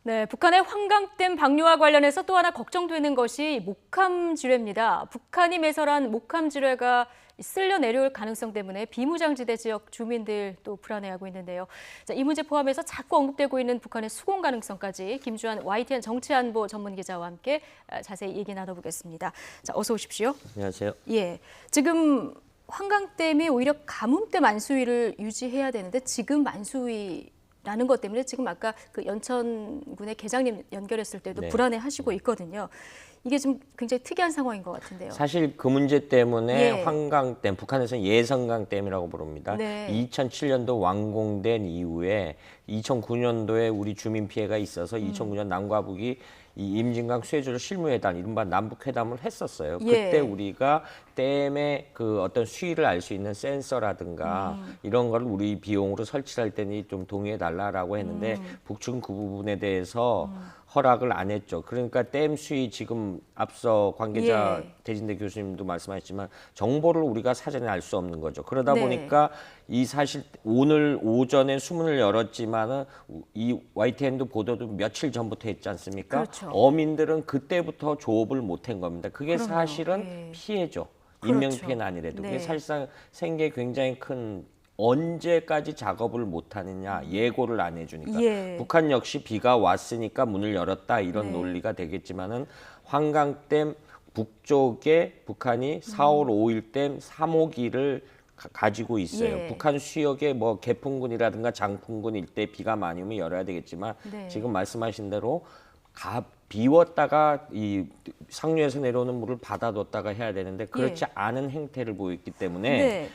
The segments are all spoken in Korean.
네, 북한의 환강댐 방류와 관련해서 또 하나 걱정되는 것이 목함지뢰입니다. 북한이 매설한 목함지뢰가 쓸려 내려올 가능성 때문에 비무장지대 지역 주민들 또 불안해하고 있는데요. 자, 이 문제 포함해서 자꾸 언급되고 있는 북한의 수공 가능성까지 김주한 YTN 정치안보 전문기자와 함께 자세히 얘기 나눠보겠습니다. 자, 어서 오십시오. 안녕하세요. 예, 지금 환강댐이 오히려 가뭄때 만수위를 유지해야 되는데 지금 만수위라는 것 때문에 지금 아까 그 연천군의 계장님 연결했을 때도 네. 불안해하시고 있거든요. 이게 좀 굉장히 특이한 상황인 것 같은데요. 사실 그 문제 때문에 예. 환강댐, 북한에서는 예성강댐이라고 부릅니다. 네. 2007년도 완공된 이후에 2009년도에 우리 주민 피해가 있어서 2009년 남과 북이 이 임진강 수해줄 실무회담, 이른바 남북회담을 했었어요. 예. 그때 우리가 댐의 그 어떤 수위를 알 수 있는 센서라든가 이런 걸 우리 비용으로 설치할 때는 좀 동의해달라라고 했는데 북측은 그 부분에 대해서 허락을 안 했죠. 그러니까 댐 수위 지금 앞서 관계자 예. 대진대 교수님도 말씀하셨지만 정보를 우리가 사전에 알 수 없는 거죠. 그러다 네. 보니까 이 사실 오늘 오전에 수문을 열었지만은 이 YTN도 보도도 며칠 전부터 했지 않습니까? 그렇죠. 어민들은 그때부터 조업을 못한 겁니다. 그게 그럼요. 사실은 예. 피해죠. 그렇죠. 인명피해는 아니래도. 네. 그게 사실상 생계에 굉장히 큰 언제까지 작업을 못하느냐 예고를 안 해주니까 예. 북한 역시 비가 왔으니까 문을 열었다 이런 네. 논리가 되겠지만은 환강댐 북쪽에 북한이 4월 5일 댐 3호기를 가지고 있어요. 예. 북한 수역에 뭐 개풍군이라든가 장풍군 일대 비가 많이 오면 열어야 되겠지만 네. 지금 말씀하신 대로 비웠다가 이 상류에서 내려오는 물을 받아뒀다가 해야 되는데 그렇지 않은 행태를 보였기 때문에 네.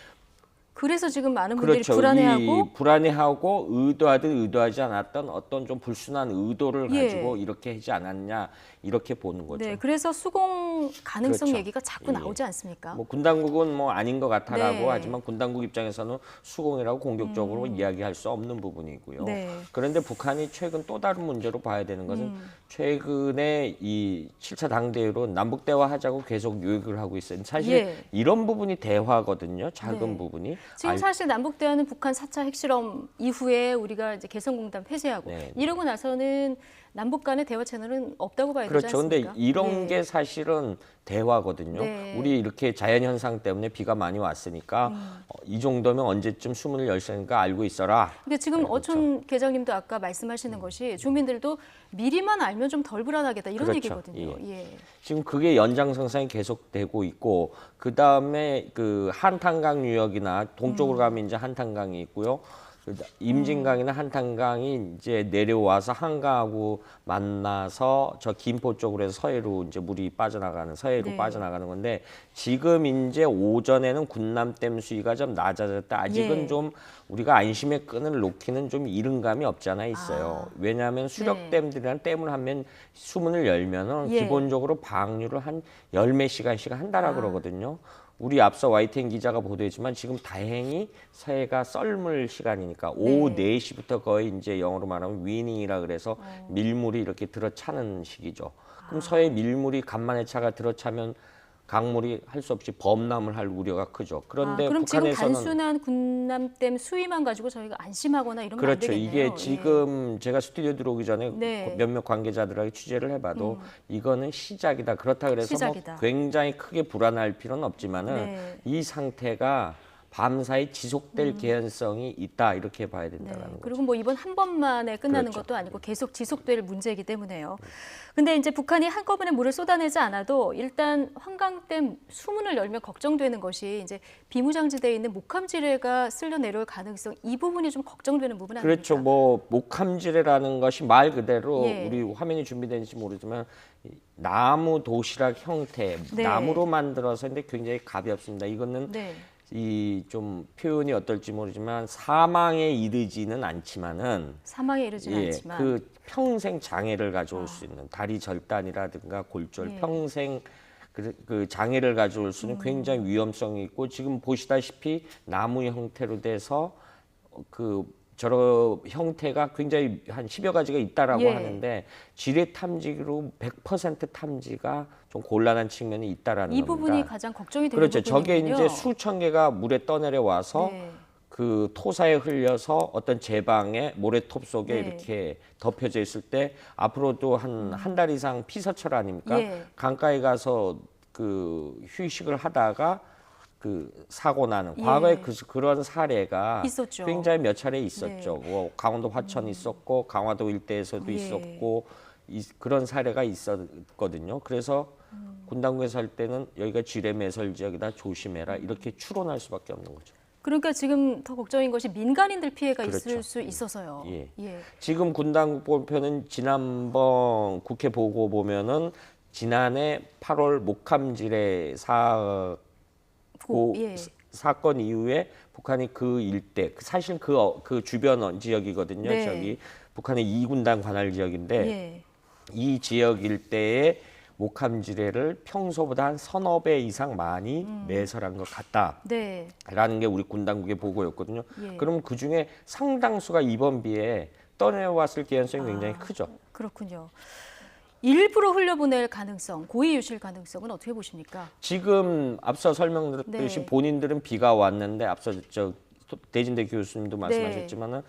그래서 지금 많은 분들이 그렇죠. 불안해하고 이 불안해하고 의도하든 의도하지 않았던 어떤 좀 불순한 의도를 예. 가지고 이렇게 하지 않았냐 이렇게 보는 거죠. 네, 그래서 수공 가능성 그렇죠. 얘기가 자꾸 예. 나오지 않습니까? 뭐 군 당국은 뭐 아닌 것 같아라고 네. 하지만 군 당국 입장에서는 수공이라고 공격적으로 이야기할 수 없는 부분이고요. 네. 그런데 북한이 최근 또 다른 문제로 봐야 되는 것은 최근에 이 7차 당대회로 남북 대화하자고 계속 요구를 하고 있어요. 사실 예. 이런 부분이 대화거든요. 작은 네. 부분이. 지금 사실 남북 대화는 북한 4차 핵실험 이후에 우리가 이제 개성공단 폐쇄하고 네. 이러고 나서는 남북 간의 대화 채널은 없다고 봐야 되지 그렇죠. 근데 않습니까? 이런 예. 게 사실은 대화거든요. 네. 우리 이렇게 자연현상 때문에 비가 많이 왔으니까 이 정도면 언제쯤 수문을 열 거니까 알고 있어라. 근데 지금 네, 그렇죠. 어촌 계장님도 아까 말씀하시는 것이 주민들도 미리만 알면 좀 덜 불안하겠다 이런 그렇죠. 얘기거든요. 예. 지금 그게 연장선상이 계속되고 있고 그 다음에 그 한탄강 유역이나 동쪽으로 가면 이제 한탄강이 있고요. 임진강이나 한탄강이 이제 내려와서 한강하고 만나서 저 김포 쪽으로 해서 서해로 이제 물이 빠져나가는 서해로 네. 빠져나가는 건데 지금 이제 오전에는 군남댐 수위가 좀 낮아졌다. 아직은 예. 좀 우리가 안심의 끈을 놓기는 좀 이른 감이 없지 않아 있어요. 왜냐하면 수력댐들이란 댐을 하면 수문을 열면은 예. 기본적으로 방류를 한 열 몇 시간씩 한다라 그러거든요. 우리 앞서 YTN 기자가 보도했지만 지금 다행히 서해가 썰물 시간이니까 오후 4시부터 거의 이제 영어로 말하면 위닝이라 그래서 밀물이 이렇게 들어차는 시기죠. 그럼 서해 밀물이 간만에 차가 들어차면 강물이 할 수 없이 범람을 할 우려가 크죠. 그런데 그럼 지금 북한에서는 단순한 군남댐 수위만 가지고 저희가 안심하거나 이러면 안 그렇죠. 되겠네요. 이게 예. 지금 제가 스튜디오 들어오기 전에 네. 몇몇 관계자들하고 취재를 해봐도 이거는 시작이다. 그렇다 그래서 시작이다. 뭐 굉장히 크게 불안할 필요는 없지만은 네. 이 상태가 밤사이 지속될 개연성이 있다 이렇게 봐야 네. 된다는 거죠. 그리고 뭐 이번 한 번만에 끝나는 그렇죠. 것도 아니고 계속 지속될 문제이기 때문에요. 근데 이제 북한이 한꺼번에 물을 쏟아내지 않아도 일단 환강댐 수문을 열면 걱정되는 것이 이제 비무장지대에 있는 목함지뢰가 쓸려 내려올 가능성 이 부분이 좀 걱정되는 부분 아닙니까? 그렇죠. 뭐 목함지뢰라는 것이 말 그대로 예. 우리 화면이 준비되는지 모르지만 이 나무 도시락 형태, 네. 나무로 만들어서 근데 굉장히 가볍습니다. 이거는 네. 이 좀 표현이 어떨지 모르지만 사망에 이르지는 않지만은 사망에 이르지는 않지만 그 평생 장애를 가져올 수 있는 다리 절단이라든가 골절 예. 평생 그 장애를 가져올 수 있는 굉장히 위험성이 있고 지금 보시다시피 나무 형태로 돼서 그 저런 형태가 굉장히 한 10여 가지가 있다라고 예. 하는데 지뢰 탐지기로 100% 탐지가 좀 곤란한 측면이 있다라는 이 겁니다. 부분이 가장 걱정이 되는 그렇죠. 저게 부분이군요. 이제 수천 개가 물에 떠내려 와서 네. 그 토사에 흘려서 어떤 제방의 모래톱 속에 네. 이렇게 덮여져 있을 때 앞으로도 한 달 이상 피서철 아닙니까? 예. 강가에 가서 그 휴식을 하다가 그 사고 나는 예. 과거에 그런 사례가 있었죠. 굉장히 몇 차례 있었죠. 네. 뭐 강원도 화천 있었고 강화도 일대에서도 예. 있었고 그런 사례가 있었거든요. 그래서 군 당국에서 할 때는 여기가 지뢰 매설 지역이다 조심해라 이렇게 추론할 수밖에 없는 거죠. 그러니까 지금 더 걱정인 것이 민간인들 피해가 있을 그렇죠. 수 있어서요. 예. 예. 지금 군 당국 발표는 지난번 국회 보고 보면은 지난해 8월 목함지뢰 예. 사건 이후에 북한이 그 일대 사실 그 주변 지역이거든요. 네. 저기 북한의 2군단 관할 지역인데 예. 이 지역 일대에 목함지뢰를 평소보다 한 서너 배 이상 많이 매설한 것 같다라는 네. 게 우리 군 당국의 보고였거든요. 예. 그럼 그 중에 상당수가 이번 비에 떠내왔을 개연성이 굉장히 크죠. 그렇군요. 일부러 흘려보낼 가능성, 고의 유실 가능성은 어떻게 보십니까? 지금 앞서 설명드렸듯이 네. 본인들은 비가 왔는데 앞서 대진대 교수님도 말씀하셨지만은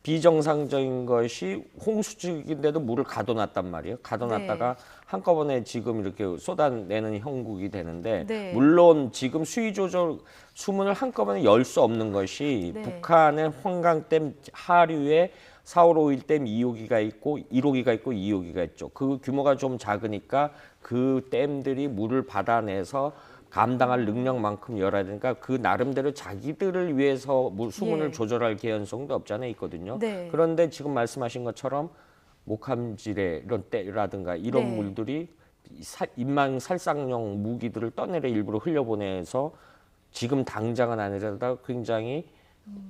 비정상적인 것이 홍수직인데도 물을 가둬놨단 말이에요. 가둬놨다가 네. 한꺼번에 지금 이렇게 쏟아내는 형국이 되는데 네. 물론 지금 수위 조절 수문을 한꺼번에 열 수 없는 것이 네. 북한의 환강댐 하류에 4월 5일 댐 2호기가 있고 1호기가 있고 2호기가 있죠. 그 규모가 좀 작으니까 그 댐들이 물을 받아내서 감당할 능력만큼 열어야 되니까 그 나름대로 자기들을 위해서 수문을 예. 조절할 개연성도 없지 않아 있거든요. 네. 그런데 지금 말씀하신 것처럼 목함지뢰 이런 때라든가 이런 네. 물들이 인망 살상용 무기들을 떠내려 일부러 흘려보내서 지금 당장은 아니라도 굉장히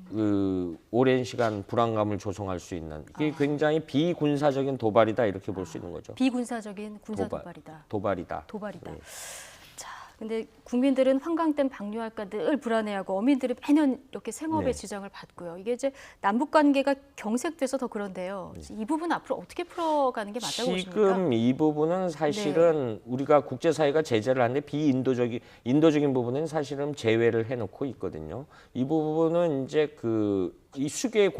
그 오랜 시간 불안감을 조성할 수 있는 이게 굉장히 비군사적인 도발이다 이렇게 볼 수 있는 거죠. 비군사적인 군사 도발이다. 도발이다. 도발이다. 예. 자, 근데 국민들은 환강댐 방류할까 늘 불안해하고 어민들이 매년 이렇게 생업에 네. 지장을 받고요. 이게 이제 남북 관계가 경색돼서 더 그런데요. 이 부분 앞으로 어떻게 풀어가는 게 맞다고 보십니까? 지금 이 부분은 사실은 우리가 국제사회가 제재를 하는데 인도적인 부분은 사실은 제외를 해놓고 있거든요. 이 부분은 이제 이 수계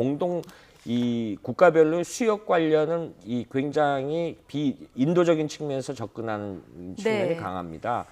이 국가별로 수역 관련은 이 굉장히 비인도적인 측면에서 접근하는 측면이 네. 강합니다.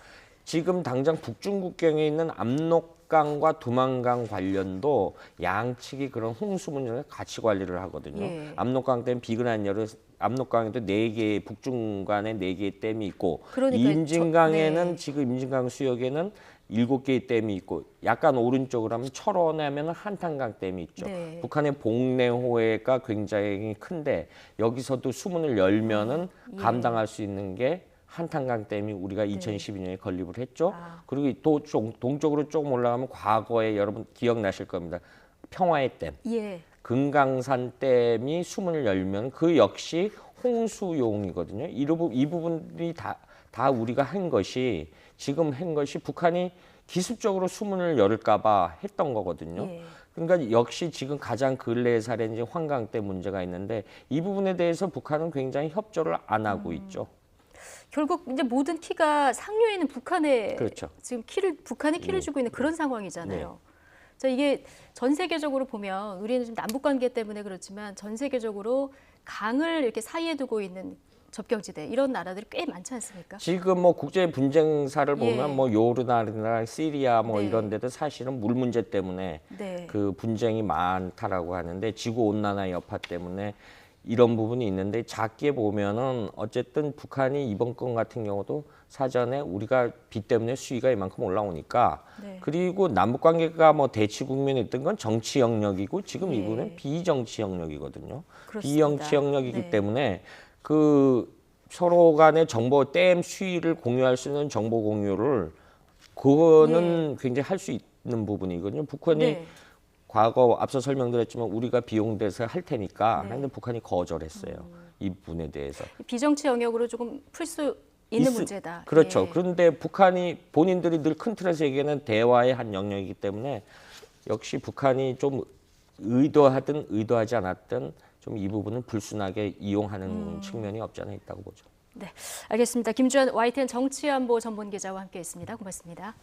지금 당장 북중국경에 있는 압록강과 두만강 관련도 양측이 그런 홍수 문제를 같이 관리를 하거든요. 예. 압록강 댐 비근한 열을 압록강에도 4개 북중 간에 4개의 댐이 있고 그러니까 임진강에는 네. 지금 임진강 수역에는 7개의 댐이 있고 약간 오른쪽으로 하면 철원하면 한탄강 댐이 있죠. 네. 북한의 봉래호해가 굉장히 큰데 여기서도 수문을 열면은 예. 감당할 수 있는 게 한탄강 댐이 우리가 2012년에 건립을 했죠. 아. 그리고 또 동쪽으로 조금 올라가면 과거에 여러분 기억나실 겁니다. 평화의 댐, 예. 금강산 댐이 수문을 열면 그 역시 홍수용이거든요. 이 부분이 다 우리가 한 것이 지금 한 것이 북한이 기습적으로 수문을 열을까봐 했던 거거든요. 예. 그러니까 역시 지금 가장 근래의 사례는 이제 환강댐 문제가 있는데 이 부분에 대해서 북한은 굉장히 협조를 안 하고 있죠. 결국 이제 모든 키가 상류에 있는 북한에 그렇죠. 지금 북한이 키를 주고 있는 그런 상황이잖아요. 자, 이게 전 세계적으로 보면 우리는 지금 남북 관계 때문에 그렇지만 전 세계적으로 강을 이렇게 사이에 두고 있는 접경지대 이런 나라들이 꽤 많지 않습니까? 지금 뭐 국제 분쟁사를 보면 예. 뭐 요르단이나 시리아 뭐 네. 이런 데도 사실은 물 문제 때문에 네. 그 분쟁이 많다라고 하는데 지구 온난화 여파 때문에 이런 부분이 있는데 작게 보면은 어쨌든 북한이 이번 건 같은 경우도 사전에 우리가 비 때문에 수위가 이만큼 올라오니까 네. 그리고 남북 관계가 뭐 대치 국면에 있던 건 정치 영역이고 지금 예. 이 부분은 비정치 영역이거든요. 그렇습니다. 비정치 영역이기 네. 때문에 그 서로 간의 정보 댐 수위를 공유할 수 있는 정보 공유를 그거는 굉장히 할 수 있는 부분이거든요. 북한이 네. 과거 앞서 설명드렸지만 우리가 비용 대서 할 테니까 네. 근데 북한이 거절했어요. 이 부분에 대해서. 비정치 영역으로 조금 풀 수 있는 있을- 문제다. 그렇죠. 예. 그런데 북한이 본인들이 늘 큰 틀에서 얘기하는 대화의 한 영역이기 때문에 역시 북한이 좀 의도하든 의도하지 않았든 좀 이 부분을 불순하게 이용하는 측면이 없지 않아 있다고 보죠. 네, 알겠습니다. 김주한 YTN 정치안보 전문기자와 함께했습니다. 고맙습니다.